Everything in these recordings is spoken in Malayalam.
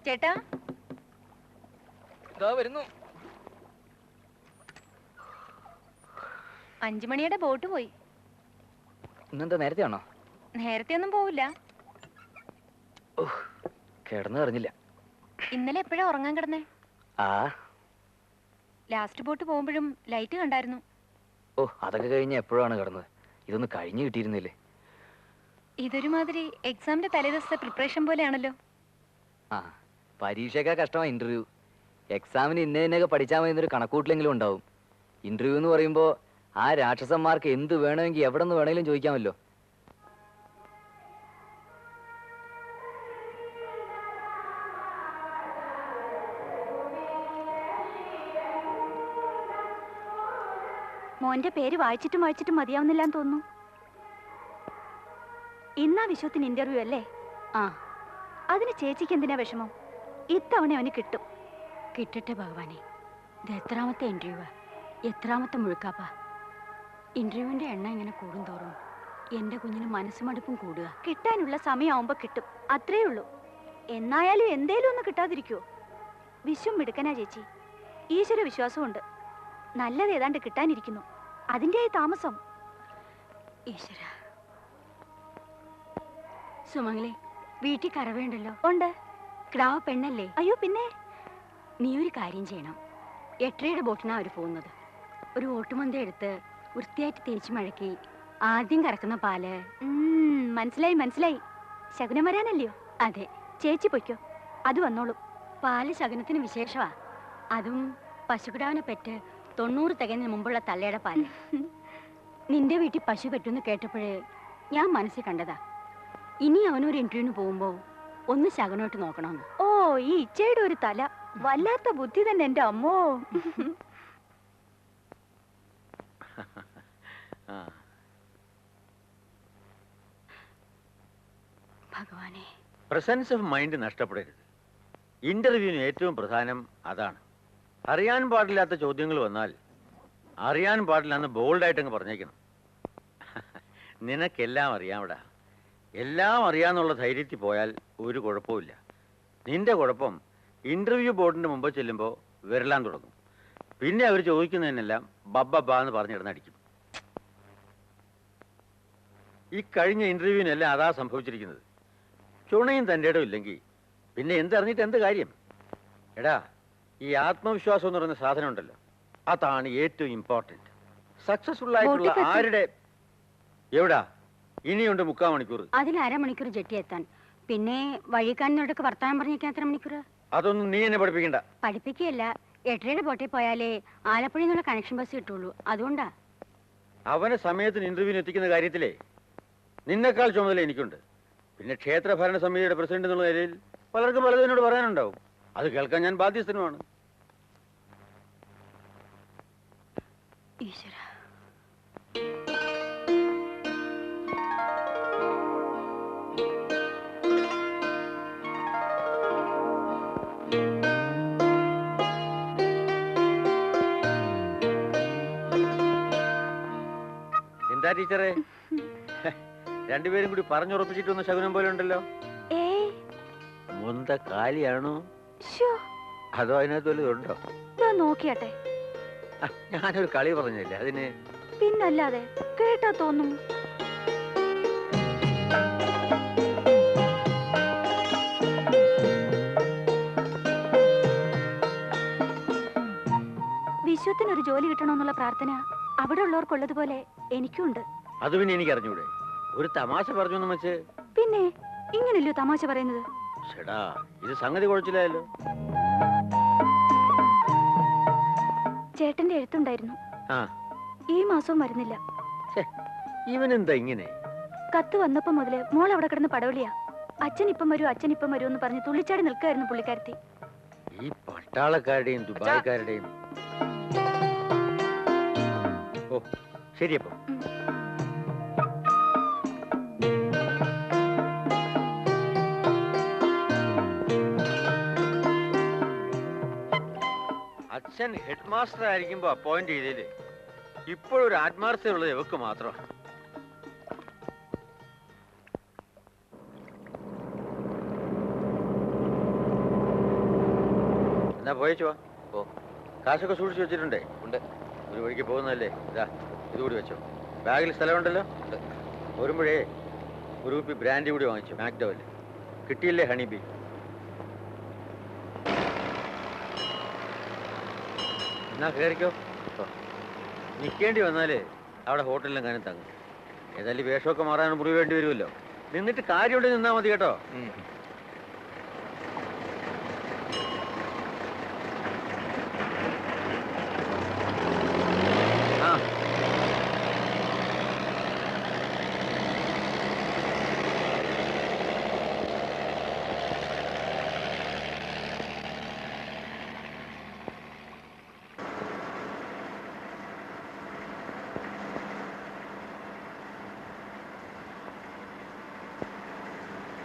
ചേട്ടാ വരുന്നു. 5 മണിയുടെ ബോട്ട് പോയി. ഇന്നെന്താ നേരത്തെ ആണോ? നേരത്തെ ഒന്നും പോവില്ല. കിടന്നു പറഞ്ഞില്ല. ഇന്നലെ എപ്പോഴാ ഉറങ്ങാൻ കിടന്നേ? ലാസ്റ്റ് ബോട്ട് പോകുമ്പോഴും ലൈറ്റ് കണ്ടായിരുന്നു. അതൊക്കെ കഴിഞ്ഞ് എപ്പോഴാണ് കിടന്നത്? ഇതൊന്ന് കഴിഞ്ഞു കിട്ടിയിരുന്നില്ലേ? ഇതൊരുമാതിരി എക്സാമിന്റെ തലേദിവസത്തെ പ്രിപ്പറേഷൻ പോലെയാണല്ലോ. പരീക്ഷയൊക്കെ കഷ്ടമാണ്. ഇന്റർവ്യൂ എക്സാമിന് ഇന്നതിനൊക്കെ പഠിച്ചാൽ മതി എന്നൊരു കണക്കൂട്ടിലെങ്കിലും ഉണ്ടാവും. ഇന്റർവ്യൂ എന്ന് പറയുമ്പോൾ ആ രാക്ഷസന്മാർക്ക് എന്ത് വേണമെങ്കിൽ എവിടെ നിന്ന് വേണമെങ്കിലും ചോദിക്കാമല്ലോ. മോന്റെ പേര് വായിച്ചിട്ടും മതിയാവുന്നില്ലാന്ന് തോന്നുന്നു. ഇന്നാ വിശ്വത്തിന് ഇന്റർവ്യൂ അല്ലേ? അതിന് ചേച്ചിക്ക് എന്തിനാ വിഷമം? ഇത്തവണ അവന് കിട്ടും. കിട്ടട്ടെ ഭഗവാനെ. ഇത് എത്രാമത്തെ ഇന്റർവ്യൂവാ, എത്രാമത്തെ മുഴുക്കാപ്പാ. ഇന്റർവ്യൂവിന്റെ എണ്ണം ഇങ്ങനെ കൂടും തോറും എന്റെ കുഞ്ഞിന് മനസ്സുമടുപ്പും കൂടുക. കിട്ടാനുള്ള സമയമാവുമ്പോ കിട്ടും, അത്രേ ഉള്ളൂ. എന്നായാലും എന്തേലും ഒന്ന് കിട്ടാതിരിക്കുവോ? വിശ്വം മിടുക്കനാ ചേച്ചി. ഈശ്വര വിശ്വാസമുണ്ട്. നല്ലത് ഏതാണ്ട് കിട്ടാനിരിക്കുന്നു. അതിന്റെ താമസം. ഈശ്വര. സുമംഗലേ, വീട്ടിൽ കറവയുണ്ടല്ലോ? ഉണ്ട്. ക്രാവ് പെണ്ണല്ലേ? അയ്യോ പിന്നെ. നീ ഒരു കാര്യം ചെയ്യണം. 8:30 ബോട്ടിനാ അവര് പോകുന്നത്. ഒരു ഓട്ടുമന്ത എടുത്ത് വൃത്തിയായിട്ട് തേച്ച് മഴക്കി ആദ്യം കറക്കുന്ന പാല്. മനസ്സിലായി. ശകുനം വരാനല്ലയോ? അതെ. ചേച്ചി പൊയ്ക്കോ, അത് വന്നോളൂ. പാല് ശകുനത്തിന് വിശേഷമാ. അതും പശുക്കിടാവിനെ പെറ്റ് 90 തികഞ്ഞതിന് മുമ്പുള്ള തള്ളയുടെ പാല്. നിന്റെ വീട്ടിൽ പശു പെട്ടെന്ന് കേട്ടപ്പോഴേ ഞാൻ മനസ്സിൽ കണ്ടതാ. ഇനി അവനൊരു ഇന്റർവ്യൂവിന് പോകുമ്പോ ഒന്ന് ശകുനോട്ട് നോക്കണമെന്ന്. ഈ ഇച്ചയുടെ ഒരു തല, വല്ലാത്ത ബുദ്ധി തന്നെ എന്റെ അമ്മോ. ഭഗവാനെ. പ്രസൻസ് ഓഫ് മൈൻഡ് നഷ്ടപ്പെടരുത്. ഇന്റർവ്യൂവിന് ഏറ്റവും പ്രധാനം അതാണ്. അറിയാൻ പാടില്ലാത്ത ചോദ്യങ്ങൾ വന്നാൽ അറിയാൻ പാടില്ലെന്ന് ബോൾഡായിട്ടങ്ങ് പറഞ്ഞേക്കണം. നിനക്കെല്ലാം അറിയാമടാ. എല്ലാം അറിയാന്നുള്ള ധൈര്യത്തിൽ പോയാൽ ഒരു കുഴപ്പമില്ല. നിന്റെ കുഴപ്പം ഇന്റർവ്യൂ ബോർഡിന്റെ മുമ്പ് ചെല്ലുമ്പോൾ വിരലാൻ തുടങ്ങും. പിന്നെ അവർ ചോദിക്കുന്നതിനെല്ലാം ബബ്ബ എന്ന് പറഞ്ഞിടന്നടിക്കും. ഈ കഴിഞ്ഞ ഇന്റർവ്യൂവിനെല്ലാം അതാ സംഭവിച്ചിരിക്കുന്നത്. ചുണയും തൻ്റെ ഇടം ഇല്ലെങ്കിൽ പിന്നെ എന്തറിഞ്ഞിട്ട് എന്ത് കാര്യം? എടാ, ഈ ആത്മവിശ്വാസം എന്ന് പറയുന്ന സാധനം ഉണ്ടല്ലോ, അതാണ് ഏറ്റവും ഇമ്പോർട്ടൻറ്റ്. സക്സസ്ഫുൾ ആയിട്ടുള്ള ആരുടെ എവിടാ ഇനിയുണ്ട് 3/4 മണിക്കൂർ. അതിൽ 1/2 മണിക്കൂർ ജെട്ടി എത്താൻ. പിന്നെ വഴിക്കാരനോടൊക്കെ വർത്താനം പറഞ്ഞേക്കാൻ എത്ര മണിക്കൂർ? അതൊന്നും നീ എന്നെ പഠിപ്പിക്കണ്ട. പഠിപ്പിക്കുകയല്ല, 8:30 ബോട്ടിൽ പോയാലേ ആലപ്പുഴയിൽ നിന്നുള്ള കണക്ഷൻ ബസ് കിട്ടുള്ളൂ. അതുകൊണ്ടാ. അവനെ സമയത്തിന് ഇന്റർവ്യൂവിന് എത്തിക്കുന്ന കാര്യത്തിലേ നിന്നെക്കാൾ ചുമതല എനിക്കുണ്ട്. പിന്നെ ക്ഷേത്ര ഭരണ സമിതിയുടെ പ്രസിഡന്റ് എന്നുള്ള നിലയിൽ പലർക്കും പലതും എന്നോട് പറയാനുണ്ടാവും. അത് കേൾക്കാൻ ഞാൻ ബാധ്യസ്ഥനുമാണ്. ഈശ്വര. എന്താ ടീച്ചറെ, രണ്ടുപേരും കൂടി പറഞ്ഞുറപ്പിച്ചിട്ട് വന്ന ശകുനം പോലെ ഉണ്ടല്ലോ. മുന്ത കാലിയാണോ അതോ അതിനകത്ത് വല്ലതുണ്ടോ? ഞാൻ നോക്കിയാട്ടെ. ഞാനൊരു കളി പറഞ്ഞില്ലേ അതിന്. പിന്നല്ലാതെ കേട്ടാ തോന്നും. വിശ്വത്തിനൊരു ജോലി കിട്ടണമെന്നുള്ള പ്രാർത്ഥന അവിടെ ഉള്ളവർക്കുള്ളതുപോലെ എനിക്കുണ്ട്. അത് പിന്നെ എനിക്ക് അറിഞ്ഞൂടെ? ഒരു തമാശ പറഞ്ഞു വെച്ച്. പിന്നെ ഇങ്ങനല്ലോ തമാശ പറയുന്നത്. ഇത് സംഗതി കുഴച്ചില്ലായല്ലോ. ചേട്ടന്റെ എഴുത്തുണ്ടായിരുന്നു. ഈ മാസവും വരുന്നില്ല. ഇവനെന്താ ഇങ്ങനെ? കത്ത് വന്നപ്പോ മുതല് മോൾ അവിടെ കിടന്ന് പടവളിയാ. അച്ഛൻ ഇപ്പം വരൂ എന്ന് പറഞ്ഞ് തുള്ളിച്ചാടി നിൽക്കായിരുന്നു പുള്ളിക്കാരത്തി. ഈ പട്ടാളക്കാരുടെയും ദുബായ്ക്കാരുടെയും. ഓ ശരിയപ്പോ. അച്ഛൻ ഹെഡ് മാസ്റ്റർ ആയിരിക്കുമ്പോ അപ്പോയിന്റ് ചെയ്തേല് ഇപ്പോഴൊരു ആത്മാർത്ഥതയുള്ളത് ഇവക്ക് മാത്രമാണ്. എന്നാ പോയേച്ചു വാ. ഓ. കാശൊക്കെ സൂക്ഷിച്ചു വെച്ചിട്ടുണ്ടേ? ഉണ്ട്. ഒരു വഴിക്ക് പോകുന്നതല്ലേ, ഇതാ ഇതുകൂടി വെച്ചോ. ബാഗിൽ സ്ഥലമുണ്ടല്ലോ. വരുമ്പോഴേ ഒരു കുപ്പി ബ്രാൻഡി കൂടി വാങ്ങിച്ചു, മാക്ഡോവല്. കിട്ടിയില്ലേ ഹണി ബി? എന്നാ കയറിക്കോ. നിൽക്കേണ്ടി വന്നാലേ അവിടെ ഹോട്ടലിലെങ്ങാനും തങ്ങും. ഏതായാലും വേഷമൊക്കെ മാറാൻ മുറി വേണ്ടി വരുമല്ലോ. നിന്നിട്ട് കാര്യമുണ്ടെങ്കിൽ നിന്നാ മതി കേട്ടോ. ആ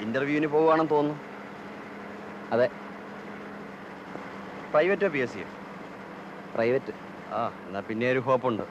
ഇന്റർവ്യൂവിന് പോവുകയാണെന്ന് തോന്നുന്നു. അതെ. പ്രൈവറ്റോ പി എസ് സി? പ്രൈവറ്റ്. ആ, എന്നാ പിന്നെ ഒരു ഹോപ്പുണ്ട്.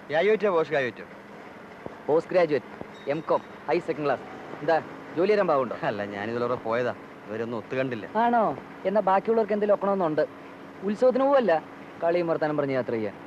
ഗ്രാജുവേറ്റോ പോസ്റ്റ് ഗ്രാജുവേറ്റോ? Post graduate, M.Com, high second class. എന്താ ജോലി തരാൻ പാവുണ്ടോ? അല്ല, ഞാനിതിലൂടെ പോയതാ, ഇവരൊന്നും ഒത്തു കണ്ടില്ല. ആണോ? എന്നാ ബാക്കിയുള്ളവർക്ക് എന്തെങ്കിലും ഒക്കണമെന്നുണ്ട്. ഉത്സവത്തിന് പോവല്ല, കളിയും വർത്താനം പറഞ്ഞ് യാത്ര ചെയ്യാൻ.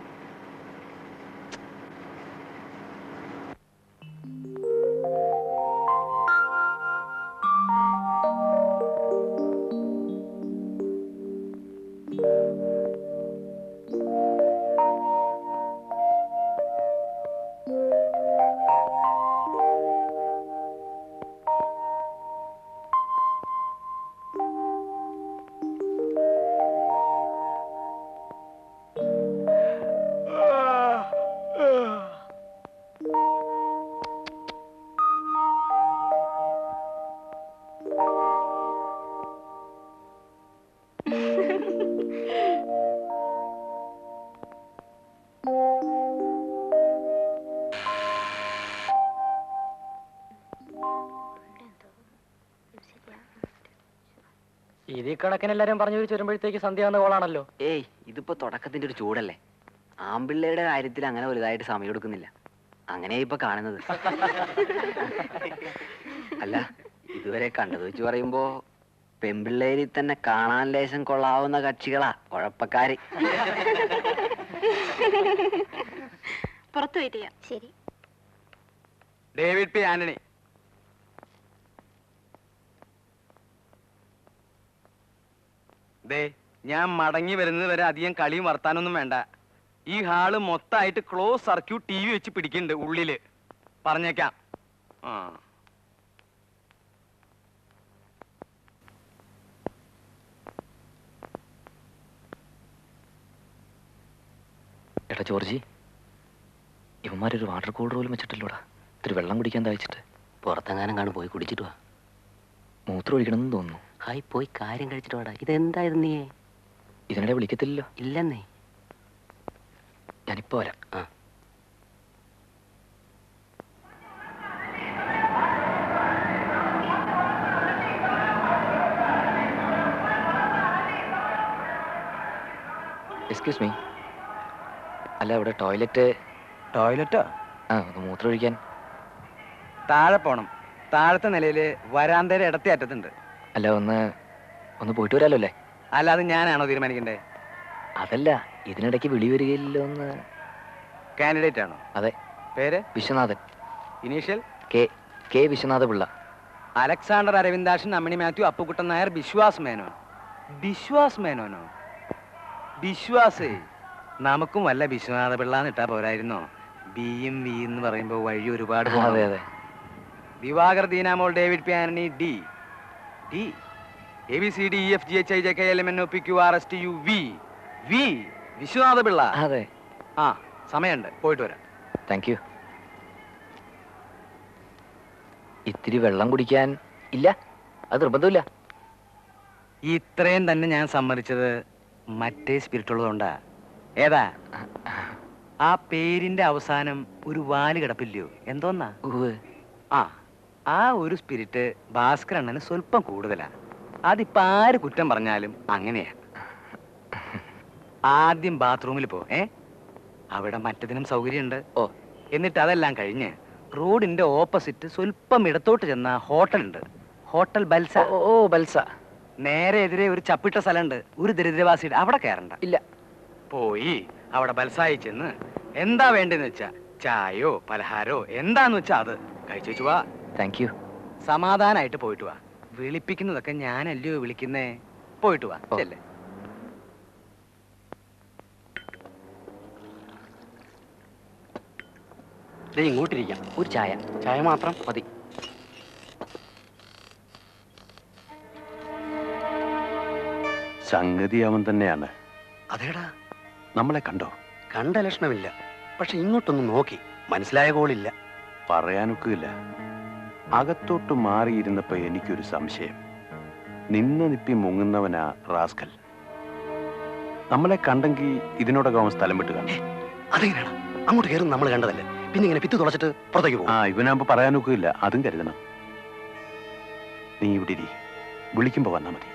ഇത് ഈ കണക്കിന് എല്ലാരും പറഞ്ഞു വരുമ്പോഴത്തേക്ക് സന്ധ്യ വന്ന കോളാണല്ലോ. ഏയ്, ഇതിപ്പോ തുടക്കത്തിന്റെ ഒരു ചൂടല്ലേ. ആമ്പിള്ളയുടെ കാര്യത്തിൽ അങ്ങനെ വലുതായിട്ട് സമയം എടുക്കുന്നില്ല. അങ്ങനെയാ ഇപ്പൊ കാണുന്നത്. അല്ല, ഇതുവരെ കണ്ടത് വെച്ച് പറയുമ്പോ പെമ്പിള്ളേരിൽ തന്നെ കാണാൻ ലേശം കൊള്ളാവുന്ന കക്ഷികളാ കുഴപ്പക്കാര്. പുറത്തു വെയിറ്റ് ചെയ്യാം. ശരി. David P Antony. ദേ, ഞാൻ മടങ്ങി വരുന്നത് വരെ അധികം കളിയും വർത്താനൊന്നും വേണ്ട. ഈ ഹാള് മൊത്തമായിട്ട് ക്ലോസ് സർക്യൂട്ട് TV വെച്ച് പിടിക്കുന്നുണ്ട് ഉള്ളില്. പറഞ്ഞേക്കാം. ആ, എടാ ജോർജി, ഇവന്മാരൊരു വാട്ടർ കൂളർ പോലും വെച്ചിട്ടില്ലോടാ. ഇത്തിരി വെള്ളം കുടിക്കാൻ തയ്ച്ചിട്ട്. പുറത്തെങ്ങാനും കാണും, പോയി കുടിച്ചിട്ട് വാ. മൂത്രം ഒഴിക്കണമെന്ന് തോന്നുന്നു. ഹായ്, പോയി കാര്യം കഴിച്ചിട്ട് വാടാ. ഇതെന്തായത് നീ? ഇതിനിടെ വിളിക്കത്തില്ലല്ലോ. ഇല്ലെന്നേ. ഞാനിപ്പോ വരാം. ആ, എക്സ്ക്യൂസ് മീ. അല്ല, ഇവിടെ ടോയ്ലറ്റ്? ടോയ്ലറ്റോ? ആ, ഒന്ന് മൂത്രം ഒഴിക്കാൻ. താഴെ പോണം. താഴത്തെ നിലയില് വരാന്തയുടെ ഇടത്തെ അറ്റത്തുണ്ട്. അല്ല, ഒന്ന് പോയിട്ട് വരാലോ അല്ലേ? അല്ലാതെ ഞാനാണോ തീരുമാനിക്കണ്ടേ? അതല്ല, ഇതിനിടയ്ക്ക് വിളി വരികയില്ലോ എന്ന്. കാൻഡിഡേറ്റ് ആണോ? അതെ. പേര്? Viswanathan. Initial? K Viswanatha Pillai. Alexander Aravindakshan, Ammini Matthew, Appukuttan Nair, Biswas Menon. Biswas മേനോനോ? ബിശ്വാസേ, നമുക്കും വല്ല വിശ്വനാഥ പിള്ളാന്ന് ഇട്ടാ പോരായിരുന്നോ? ബിയും വി എന്ന് പറയുമ്പോ വഴി ഒരുപാട്. അതെ അതെ. Divakar, Deenamol, David P Antony, D D ABCD EF GH I J K L M N O P Q R S T U V V Viswanatha Pillai. അതെ. ആ, സമയമുണ്ട്, പോയിട്ട് വരാം. Thank you. ഇത്തിരി വെള്ളം കുടിക്കാൻ ഇല്ല? അത് നിർബന്ധമില്ല. ഇത്രയും തന്നെ ഞാൻ സമ്മതിച്ചത് മറ്റേ സ്പിരിറ്റ് ഉള്ളതുകൊണ്ടാ. ഏതാ? ആ പേരിന്റെ അവസാനം ഒരു വാല് കിടപ്പില്ലയോ? എന്തോന്നാ? ആ, ആ ഒരു സ്പിരിറ്റ് ഭാസ്കർ അണ്ണന് സ്വല്പം കൂടുതലാ. അതിപ്പോ ആര് കുറ്റം പറഞ്ഞാലും അങ്ങനെയാ. ആദ്യം ബാത്റൂമിൽ പോ. അവിടെ മറ്റതിനും സൗകര്യമുണ്ട്. ഓ. എന്നിട്ട് അതെല്ലാം കഴിഞ്ഞ് റോഡിന്റെ ഓപ്പോസിറ്റ് സ്വല്പം ഇടത്തോട്ട് ചെന്ന ഹോട്ടലുണ്ട്. ഹോട്ടൽ ബൽസ. ഓ, ബൽസ. നേരെ എതിരെ ഒരു ചപ്പിട്ട സ്ഥലമുണ്ട്, ഒരു ദരിദ്രവാസിയുടെ, അവിടെ കയറണ്ട. ഇല്ല. പോയി അവിടെ ബൽസായി ചെന്ന് എന്താ വേണ്ടെന്ന് വെച്ചാ ചായയോ പലഹാരോ എന്താന്ന് വെച്ചാ അത് കഴിച്ചു വാ. Thank you. സമാധാനായിട്ട് പോയിട്ട് വാ. വിളിപ്പിക്കുന്നതൊക്കെ ഞാനല്ലയോ വിളിക്കുന്നേ. പോയിട്ട് വാ. ചെല്ലേ. ഇങ്ങോട്ടിരിക്കാം. ഒരു ചായ. ചായ മാത്രം മതി. സംഗതി അവൻ തന്നെയാണ്. അതേടാ, നമ്മളെ കണ്ടോ? കണ്ട ലക്ഷണമില്ല. പക്ഷെ ഇങ്ങോട്ടൊന്നും നോക്കി മനസ്സിലായ കോളില്ല. പറയാനൊക്കില്ല. അകത്തോട്ട് മാറിയിരുന്നപ്പോ എനിക്കൊരു സംശയം. നിന്ന് നിപ്പി മുങ്ങുന്നവനാ റാസ്കൽ. നമ്മളെ കണ്ടെങ്കിൽ ഇതിനോടകം അവൻ സ്ഥലം വിട്ട് കാണും. അതെങ്ങനെയാണ്? അങ്ങോട്ട് കയറും നമ്മൾ കണ്ടതല്ലേ, പിന്നെ ഇങ്ങനെ ഭിത്തി തുളച്ചിട്ട് പുറത്തേക്ക് പോകും. ഇവനാകുമ്പോ പറയാനൊക്കില്ല. അതും കരുതണം. നീ ഇവിടെ ഇരി. വിളിക്കുമ്പോ വന്നാ മതി.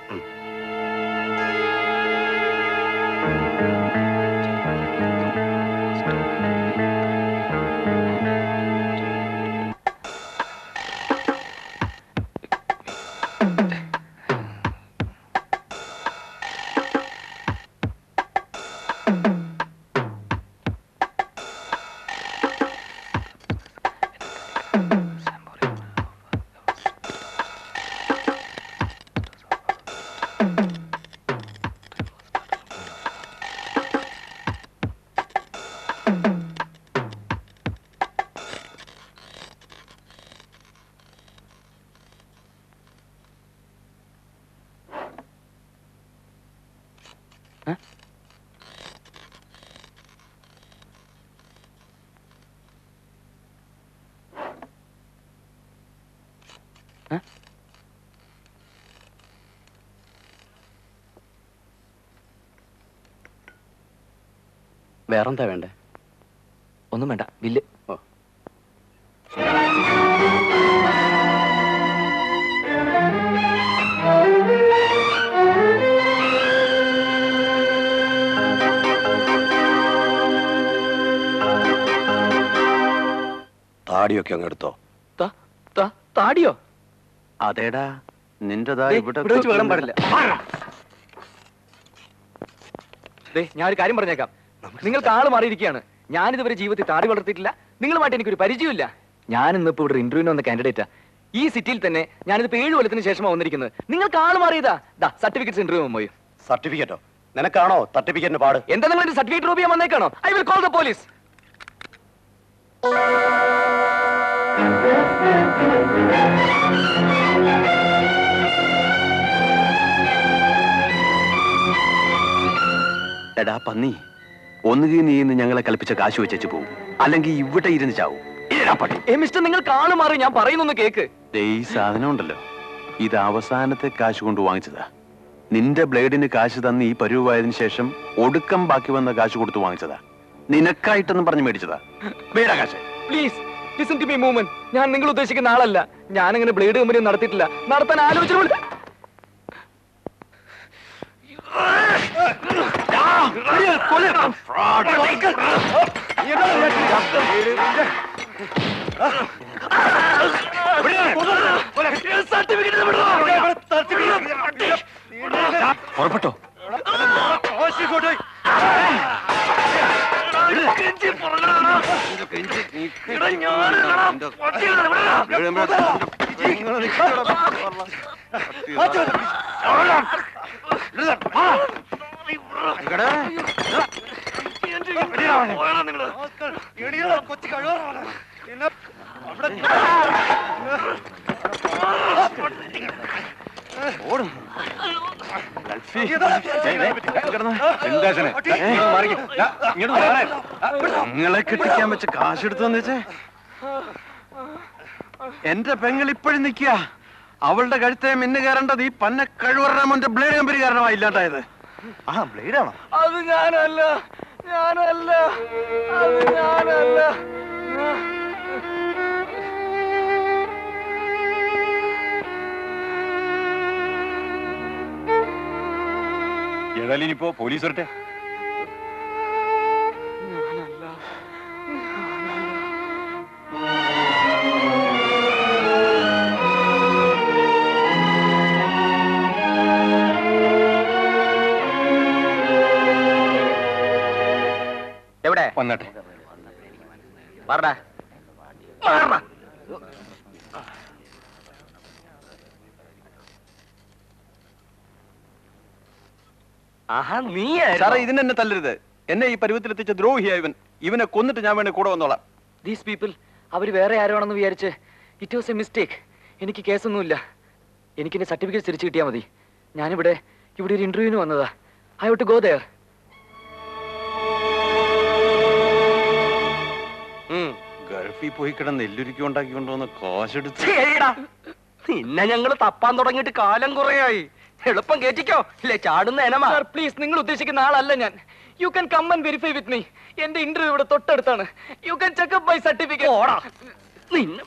വേറെന്താ വേണ്ടേ? ഒന്നും വേണ്ട. ബില്ല്. താടിയൊക്കെ അങ്ങ് എടുത്തോ. താടിയോ? അതേടാ, നിന്റെതാ ഇവിടെ വെച്ച് വേണം പാടില്ല. ഞാൻ ഒരു കാര്യം പറഞ്ഞേക്കാം. നിങ്ങൾക്ക് ആള് മാറിയിരിക്കുകയാണ്. ഞാനിതുവരെ ജീവിതത്തിൽ താടി വളർത്തിയിട്ടില്ല. നിങ്ങളുമായിട്ട് എനിക്കൊരു പരിചയമില്ല. ഞാൻ ഇന്നിപ്പോ ഇവിടെ ഇന്റർവ്യൂവിന് വന്ന കാൻഡിഡേറ്റാ. ഈ സിറ്റിയിൽ തന്നെ ഞാനിതിപ്പോ 7 കൊല്ലത്തിന് ശേഷമാണ് വന്നിരിക്കുന്നത്. നിങ്ങൾക്ക് ആള് മാറിയതാ. സർട്ടിഫിക്കറ്റ്സ് ഇന്റർവ്യൂ പോയി. സർട്ടിഫിക്കറ്റോ? നിനക്കാണോ സർട്ടിഫിക്കറ്റിന് പാട്? എന്താ നിങ്ങൾ സർട്ടിഫിക്കറ്റ് റൂപ് ചെയ്യാൻ വന്നേക്കാണോ? I will call the police. എടാ പന്നി, ഒന്നുകിൽ നീ ഇന്ന് ഞങ്ങളെ കൽപ്പിച്ച കാശ് വെച്ചു പോകും, അല്ലെങ്കിൽ ഇവിടെ ഇരുന്ന് ചാവും. മിസ്റ്റർ, നിങ്ങൾക്ക് ആള് മാറി. ഞാൻ പറയുന്നൊന്ന് കേക്ക്. ഈ സാധനം ഉണ്ടല്ലോ, ഇത് അവസാനത്തെ കാശ് കൊണ്ട് വാങ്ങിച്ചതാ. നിന്റെ ബ്ലേഡിന് കാശ് തന്ന് ഈ പരുവായതിനു ശേഷം ഒടുക്കം ബാക്കി വന്ന കാശ് കൊടുത്ത് വാങ്ങിച്ചതാ. നിനക്കായിട്ടെന്ന് പറഞ്ഞ് മേടിച്ചതാ. വേടാ കാശ്. Please listen to me movement. ഞാൻ നിങ്ങൾ ഉദ്ദേശിക്കുന്ന ആളല്ല. ഞാൻ അങ്ങനെ ബ്ലേഡ് കമ്പനി നടത്തിയിട്ടില്ല. നടത്താൻ ആലോചിച്ചിട്ടില്ല. പുറപ്പെട്ടോ. നിങ്ങളെ കെട്ടിക്കാൻ വെച്ച കാശെടുത്തു വന്നേച്ചേ. എന്റെ പെങ്ങൾ ഇപ്പോഴും നിൽക്കുക. അവളുടെ കഴുത്തെ മിന്നു കയറേണ്ടത് ഈ പന്ന കഴിവറാമന്റെ ബ്ലേഡ് കമ്പനി കാരണമായി ഇല്ലാണ്ടായത്. ആ ബ്ലേഡാണോ? അത് ഞാനല്ല. അത് ഞാനല്ല. ഏതായാലും ഇനിയിപ്പോ പോലീസ് വരട്ടെ. വന്നട്ടെ. പറഞ്ഞ ആഹാ നീ സാറേ ഇതിനെ എന്നെ തല്ലരുത്. എന്നെ ഈ പരുവത്തിലെത്തിച്ച ദ്രോഹിയാ ഇവൻ. ഇവനെ കൊന്നിട്ട് ഞാൻ വേണേ കൂടെ വന്നോളാം. ദീസ് പീപ്പിൾ അവര് വേറെ ആരോണെന്ന് വിചാരിച്ച് ഇറ്റ് വാസ് എ മിസ്റ്റേക്ക്. എനിക്ക് കേസൊന്നുമില്ല. എനിക്ക് എന്റെ സർട്ടിഫിക്കറ്റ് തിരിച്ചു കിട്ടിയാൽ മതി. ഞാനിവിടെ ഒരു ഇന്റർവ്യൂവിന് വന്നതാ. I have to go there. ഗൾഫിൽ പോയി കിടന്ന് എല്ലുരുക്കി ഉണ്ടാക്കി കൊണ്ടുവന്ന് കാശെടുത്ത് പിന്നെ ഞങ്ങൾ തപ്പാൻ തുടങ്ങിയിട്ട് കാലം കുറയായി. എളുപ്പം കേറ്റിക്കോ ഇല്ലേ ചാടുന്ന എനമാ. പ്ലീസ്, നിങ്ങൾ ഉദ്ദേശിക്കുന്ന ആളല്ല ഞാൻ. You can come and verify with me. എന്റെ ഇന്റർവ്യൂ ഇവിടെ തൊട്ടടുത്താണ്. You can check up my certificate. നിന്നെ